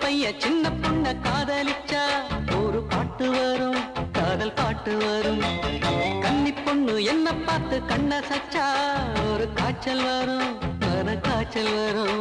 பையன் சின்ன பொண்ண காதலிச்சா ஒரு பாட்டு வரும், காதல் பாட்டு வரும். கன்னி பொண்ணு என்ன பார்த்து கண்ண சச்சா ஒரு காய்ச்சல் வரும், மன காய்ச்சல் வரும்.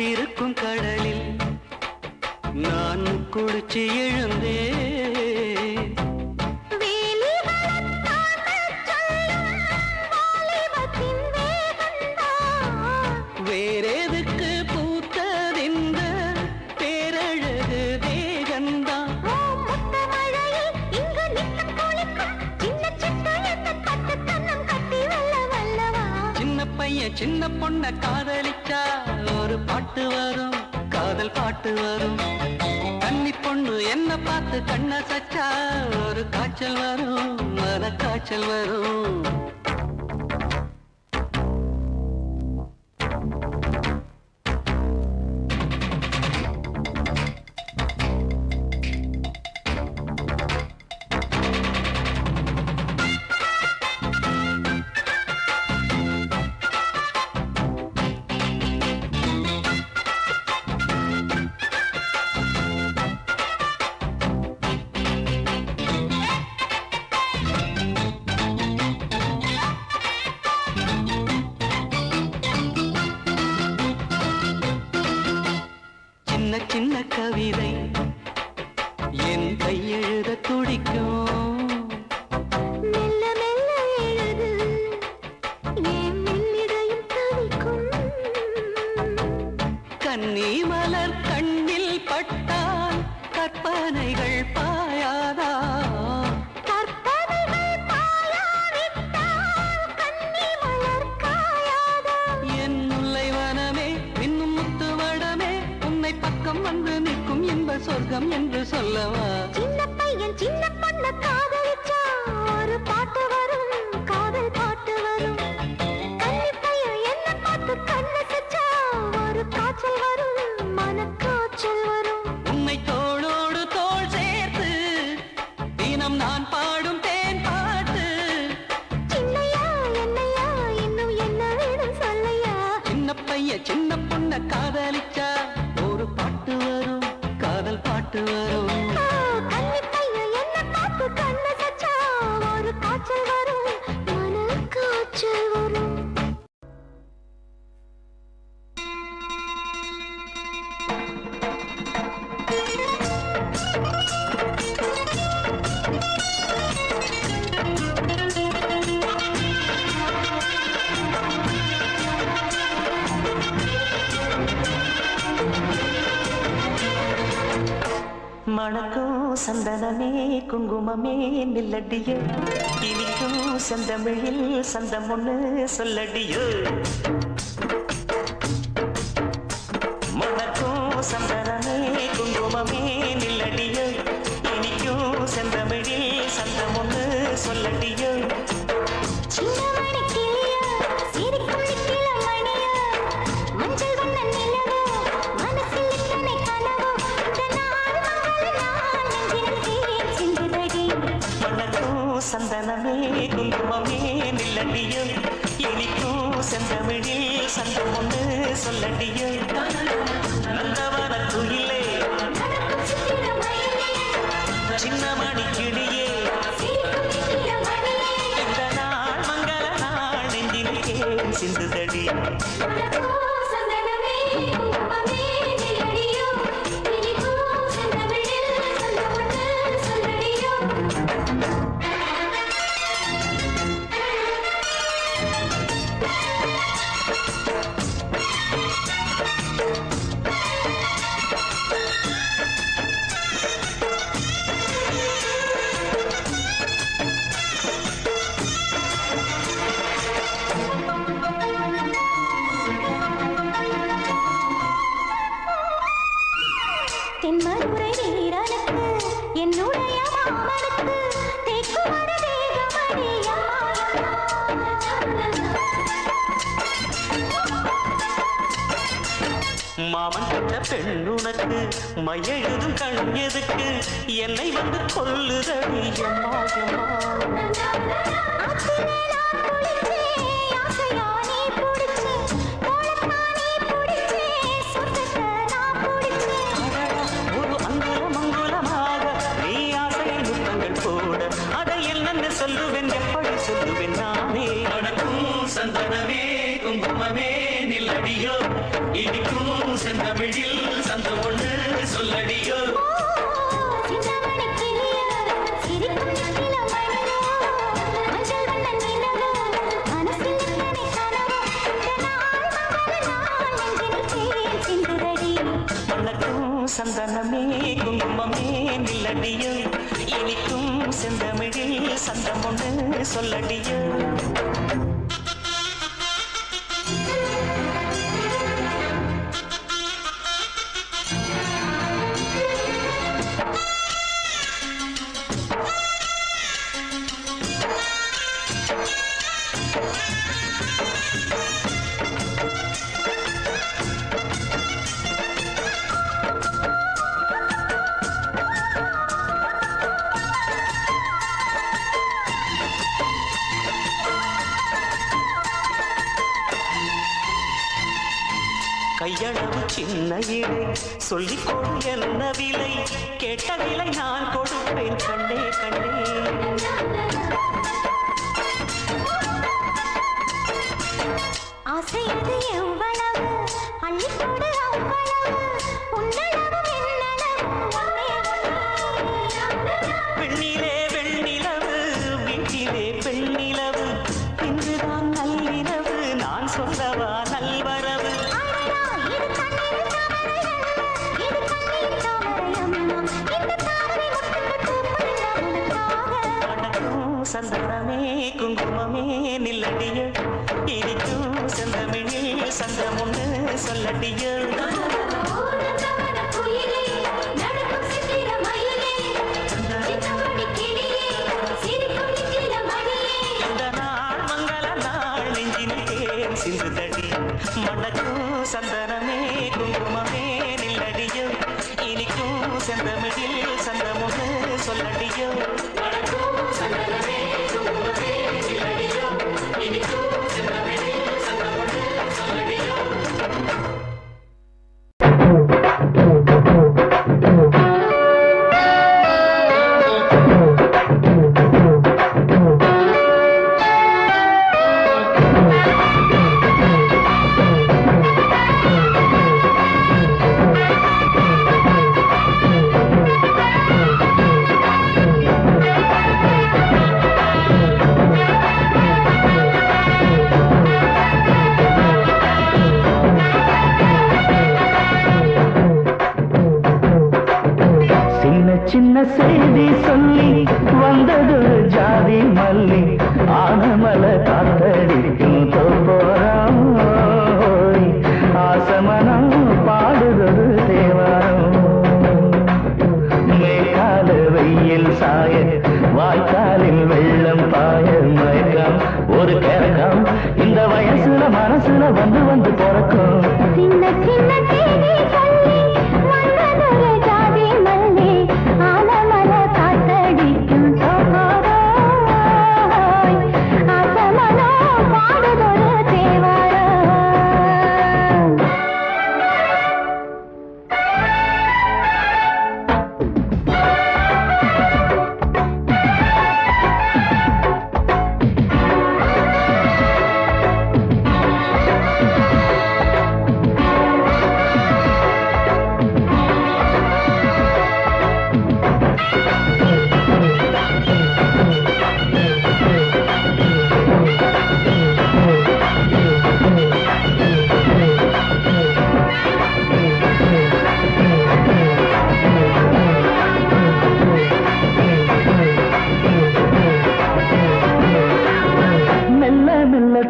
இருக்கும் கடலில் நான் குளிச்சு எழுந்தே வேறெதுக்கு பூத்ததிந்த பேரழகு தேகந்தான். சின்ன பையன் சின்ன பொண்ண காதலிச்சா ஒரு பாட்டு வரும், காதல் பாட்டு வரும். கன்னி பொண்ணு என்ன பார்த்து கண்ண சச்சா ஒரு காய்ச்சல் வரும், மன காய்ச்சல் வரும். சின்ன கவிதை என் கையெழுத துடிக்கும், மெல்ல மெல்ல எழுது என் மெல்லிடையும் தவிக்கும். கன்னி மலர் கண்ணில் பட்டால் கற்பனைகள் பாயாதா, கற்பனைகள் பாயாவிட்டால் கன்னி மலர் காயாதா. என் முல்லை வனமே இன்னும் முத்துவடமே உன்னை பக்கம் வந்து நிற்கும் இன்ப சொர்க்கம் என்று சொல்லவா. சின்ன பையன் சின்ன பொண்ண காதலிச்சா ஒரு பாட்டு வரும், காதல் பாட்டு வரும். கன்னி பையன் என்ன பார்த்து கண்ணு சச்சா ஒரு காய்ச்சல் வரும், மன காய்ச்சல் வரும். உன்னை தோளோடு தோள் சேர்த்து தினம் நான் பாடும் தேன் பாட்டு. சின்னையா என்னையா இன்னும் என்ன வேணும் சொல்லையா. சின்ன பையன் சின்ன பொண்ண காதலிச்சா ஒரு பாட்டு வரும், காதல் பாட்டு வரும். கன்னி பையன் என்ன பார்த்து கண்ணு சச்சா ஒரு காய்ச்சல் வரும், மன காய்ச்சல் வரும். மணக்கும் சந்தனமே குங்குமமே நில்லடியோ, இனிக்கும் செந்தமிழில் சந்தம் ஒண்ணு சொல்லடியோ. மணக்கும் சந்தனமே குங்குமமே நில்லடியோ, இனிக்கும் செந்தமிழில் சந்தம் ஒண்ணு சொல்லடியோ. சின்னமணி கிளியா சிரிக்கும் நிக்கில மணியா, மஞ்சள் வண்ண நிலவோ மனசில் இத்தனை கனவோ, இந்த நாள் மங்கள நாள் நெஞ்சினில் சிந்துதடி. மணக்கும் சந்தனமே குங்குமமே நில்லடியோ, இனிக்கும் செந்தமிழில் சந்தம் ஒண்ணு சொல்லடியோ. நந்தவன குயிலே நடக்கும் சித்திரம் தென்மதுரை வீரனுக்கு என்னுடைய மாமனுக்கு தேக்குமர தேகமணியா மாமன் கட்ட பெண்ணுனக்கு மையெழுதும் கண் எதுக்கு என்னை வந்து கொல்லுதடி அம்மா ஒரு அங்குலம் அங்குலமாக நீ ஆசையில் முத்தங்கள் போட அதை என்னென்ன சொல்லுவேன் எப்படி சொல்லுவேன் நானே வணக்கும் சந்தனமே குங்குமமே நில்லடியோ இடிக்கும் செந்தமிழில் சந்த ஒண்ணு சொல்லடியோ சந்தனமே குங்குமமே நில்லடியோ இனிக்கும் செந்தமிழில் சந்தம் ஒன்று சொல்லடியோ கையளவு சின்ன இடை சொல்லிக் கொடு என்ன விலை கேட்ட விலை நான் கொடுப்பேன் கண்டே கண்டே ஆசையது எவ்வளவு அள்ளிக்கொடு அவ்வளவு உன்னளவு பெண்ணிலே வெண்ணிலவு வீட்டிலே பெண்ணிலவு இன்றுதான் நள்ளிரவு நான் சொல்லவா நல்வரவு சந்தனமே குங்குமமே நில்லடிய இனிக்கும் செந்தமிழில் சந்தம் ஒன்று சொல்லடிய இந்த நாள் மங்கள நாள் நெஞ்சினில் சிந்துதடி மணக்கும் சந்தனமே குங்குமமே நில்லடிய இனிக்கும் செந்தமிழில் சந்தம் ஒன்று சொல்லடிய சின்ன செய்தி சொல்லி வந்தது ஜாதி மல்லி ஆனமல காத்தடிக்கும் தோப்போரம் ஆசமனம் பாடுவது தேவாரம் மேற்கால வெயில் சாய வாய்க்காலில் வெள்ளம் பாய மயக்கம் ஒரு கிறக்கம் இந்த வயசுல மனசுல வந்து வந்து பிறக்கும் சின்ன சின்ன செய்தி சொல்லி வந்தது ஜாதி மல்லி ஆனமல காத்தடிக்கும் தோப்போரம் ஆசமனம் பாடுவது தேவாரம்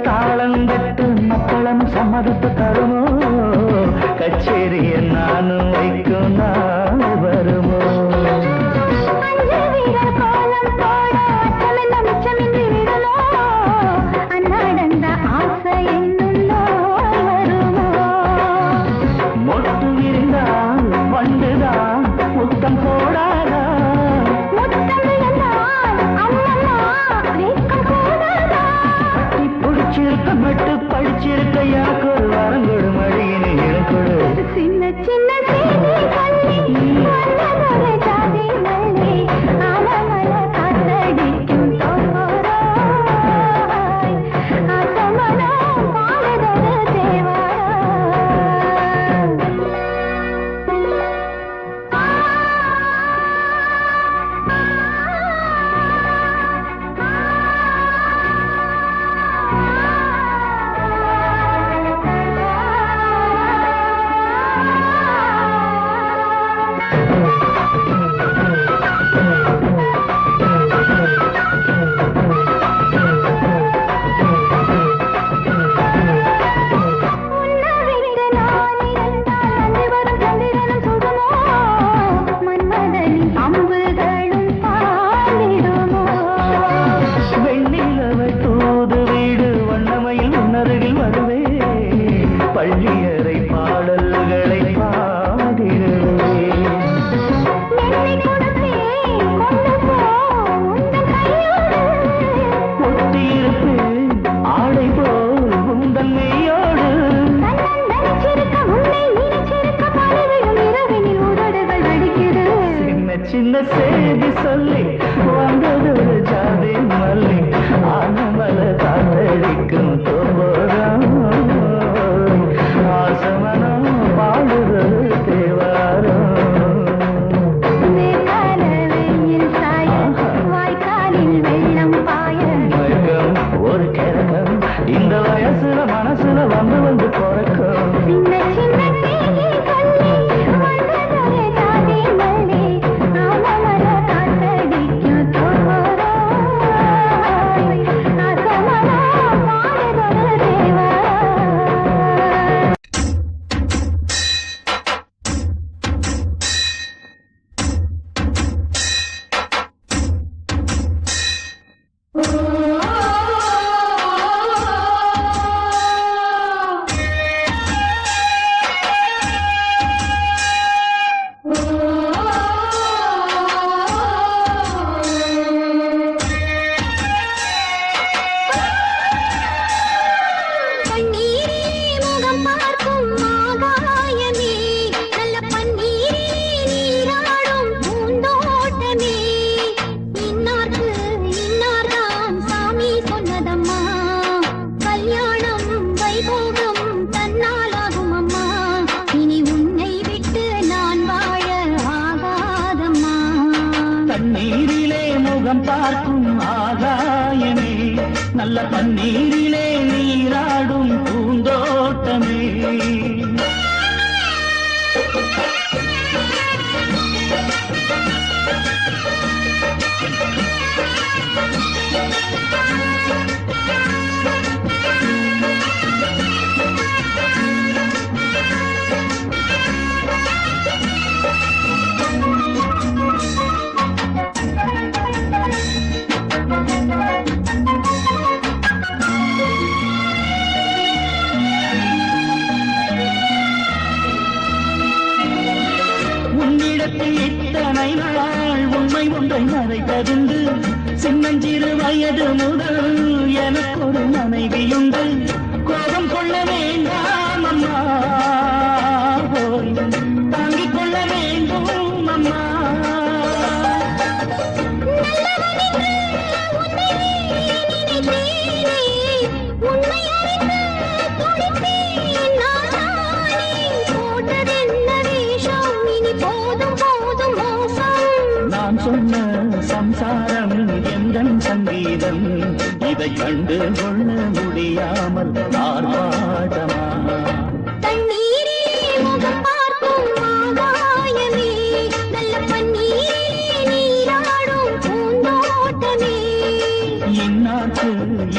தாளந்தட்டு மக்களும் சம்மதித்து தருமோ கச்சேரிய நானும் வைக்கும் செய்தி சொல்லி வந்தது ஜாதி மல்லி ஆனமல காத்தடிக்கும் தோரம் ஆசமனம் பாடுறது தேவாரம் ஒரு கிழக்கம் இந்த வயசுல மனசுல வந்து வந்து பிறக்கும் பார்க்கும் ஆகாயமே நல்ல பன்னீரிலே நீராடும் பூந்தோட்டமே இத்தனை நாள் உண்மை ஒன்றை மறைத்ததுண்டு சின்னஞ்சிறு வயது முதல் எனக்கு ஒரு மனைவியுண்டு கோபம் கொள்ள வேண்டாம் அம்மா தாங்கிக் கொள்ள வேண்டும் அம்மா நான் சொன்ன சம்சாரம் எந்தன் சங்கீதம் இதை கண்டு கொள்ள முடியாமல் ஆர்ப்பாட்டமா இன்னார்க்கு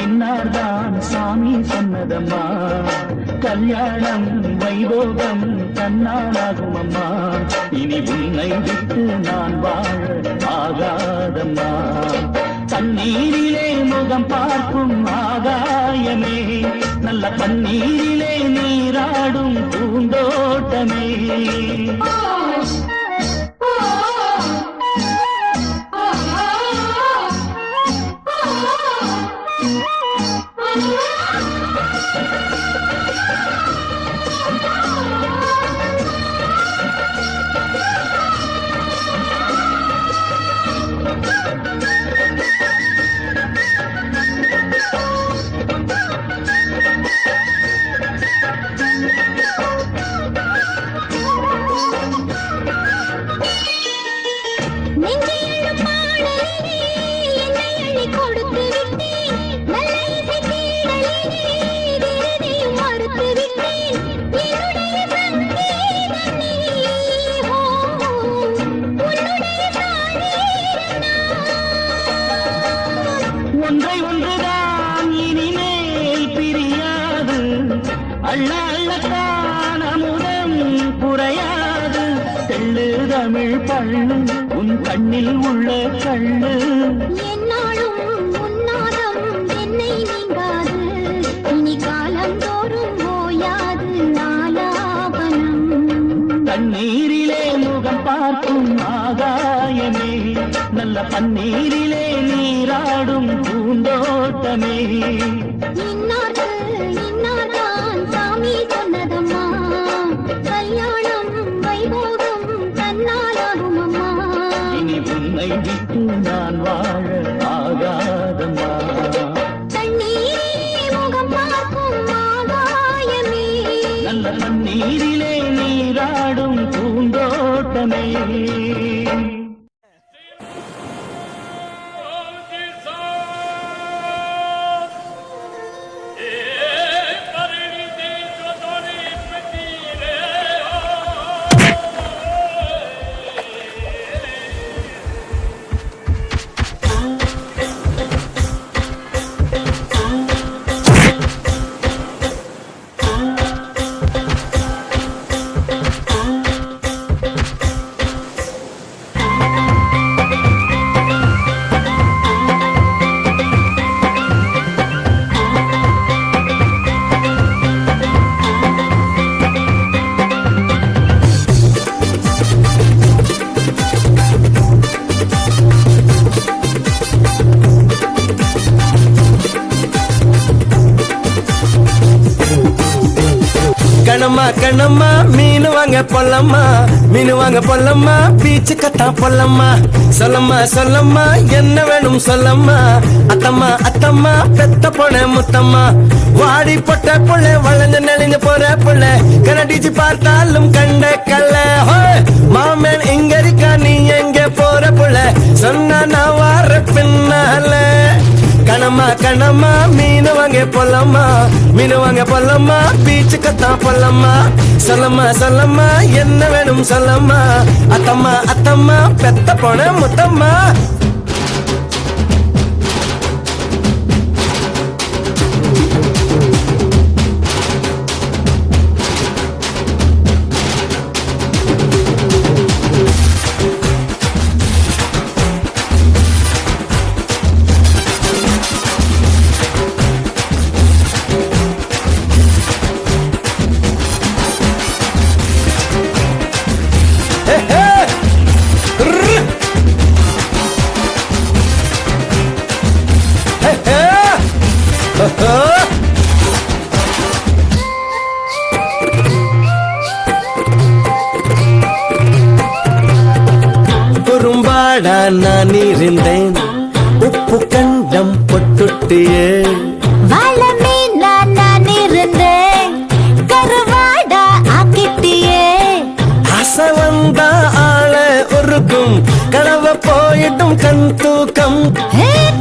இன்னார்தான் சாமி சொன்னதம்மா கல்யாணம் வைபோகம் தன்னாலாகும் அம்மா இனி உன்னை விட்டு நான் வாழ ஆகாதம்மா தண்ணீரிலே முகம் பார்க்கும் ஆகாயமே நல்ல பன்னீரிலே நீராடும் பூந்தோட்டமே ஒன்றை ஒன்றுதான் இனிமேல் பிரியாது அள்ள அள்ளத்தான் அமுதம் குறையாது தெள்ளு தமிழ் பள்ளு உன் கண்ணில் உள்ள கள்ளு என்னாலும் உன்னாதம் என்னை நீங்காது இனி காலந்தோறும் ஓயாது ஆலாபனம் தண்ணீரிலே முகம் பார்க்கும் ஆகாயமே நல்ல பன்னீரிலே நீராடும் பூந்தோட்டமே இன்னார்க்கு இன்னார்தான் சாமி சொன்னதம்மா கல்யாணம் வைபோகம் தன்னாலாகும் அம்மா இனி உன்னை விட்டு நான் வாழ ஆகாதம்மா. நல்ல தண்ணீரிலே நீராடும் பூந்தோட்டமே. கணமா கணமா மீனு வாங்க பொல்லம்மா, மீனு வாங்க பொல்லம்மா, பீச்சு கத்தா பொல்லம்மா. சொல்லம்மா சொல்லம்மா என்ன வேணும் சொல்லம்மா, அத்தம்மா அத்தம்மா பெத்த பொண்ண முத்தம்மா. வாடி பொட்ட புள்ள வளைஞ்ச நெளிஞ்சு போற புள்ள, கனடிச்சு பார்த்தாலும் கண்ட கல்ல. மாமன் இங்க இருக்கா நீ எங்க போற புள்ள, சொன்னா நான் வார பின்னால. கணமா கணமா மீனு வாங்க பொல்லம்மா, மீனு வாங்க பொல்லம்மா, பீச்சு கத்தா பொல்லம்மா. சொல்லம்மா சொல்லம்மா என்ன வேணும் சொல்லம்மா, அத்தம்மா அத்தம்மா பெத்த பொண்ண முத்தம்மா. குறும்பாடா நான் இருந்தேன், உப்பு கண்டம் பொட்டுட்டியே. வாழமே நான் இருந்தேன், கருவாடா ஆக்கிட்டியே. ஆசை வந்தா ஆள ஒருக்கும், கனவ போயிட்டும் கண் தூக்கம்.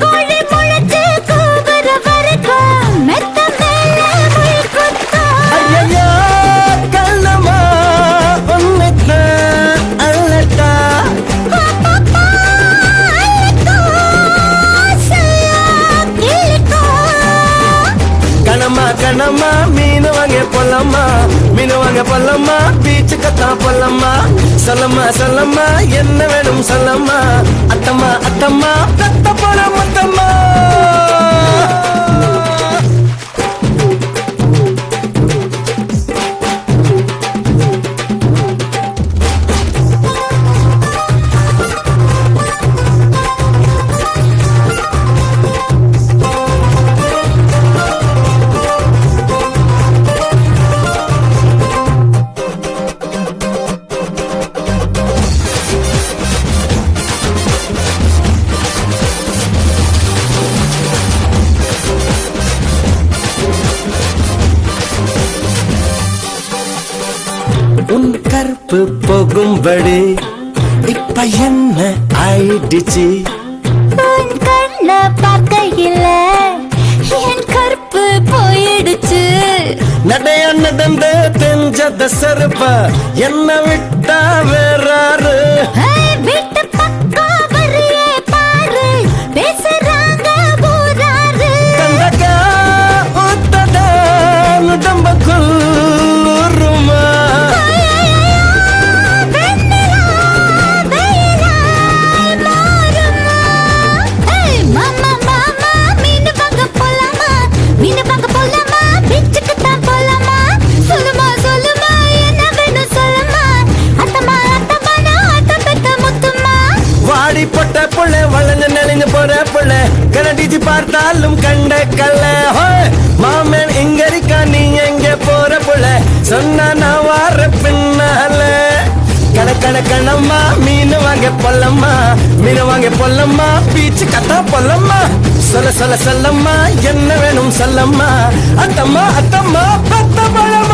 கோழி முளைச்சு கூவுற வரைக்கும் மெத்த மேல முள் குத்தும். ஐயையோ கண்ணம்மா உன்னைத்தான் அல்லட்டா. கணமா கணமா மீனு வாங்க பொல்லம்மா, மீனு வாங்க பொல்லம்மா, பீச்சு கத்தா பொல்லம்மா. சொல்லம்மா சொல்லம்மா என்ன வேணும் சொல்லம்மா, அத்தம்மா அத்தம்மா பெத்த பொண்ண முத்தம்மா. உன் கற்பு போகும்படி இப்ப என்ன ஆயிடுச்சு. உன் கண்ண பார்க்கையில என் கற்பு போயிடுச்சு. நடைய நடந்து தெரிஞ்சத செருப்ப என்ன விட்டா வேறாரு. வீட்டு பக்கம் வரியே பாரு, பேசுறாங்க ஊராரு. கண்டக்கா ஊத்ததா உடம்புக்குள் ஊருமா. பொட்ட புள்ள வளைஞ்ச நெளிஞ்சு போற புள்ள, கனடிச்சு பார்த்தாலும் கண்ட கல்ல. மாமன் இங்க இருக்கா நீ எங்க போற புள்ள, சொன்னா நான் வார பின்னால. கணக்க கணக்கணம்மா மீன் வாங்க பொல்லம்மா மீன் வாங்க பொல்லம்மா பீச்சு கத்தா பொல்லம்மா சொல்ல சொல்லம்மா என்ன வேணும் சொல்லம்மா அத்தம்மா அத்தம்மா பத்த பழம்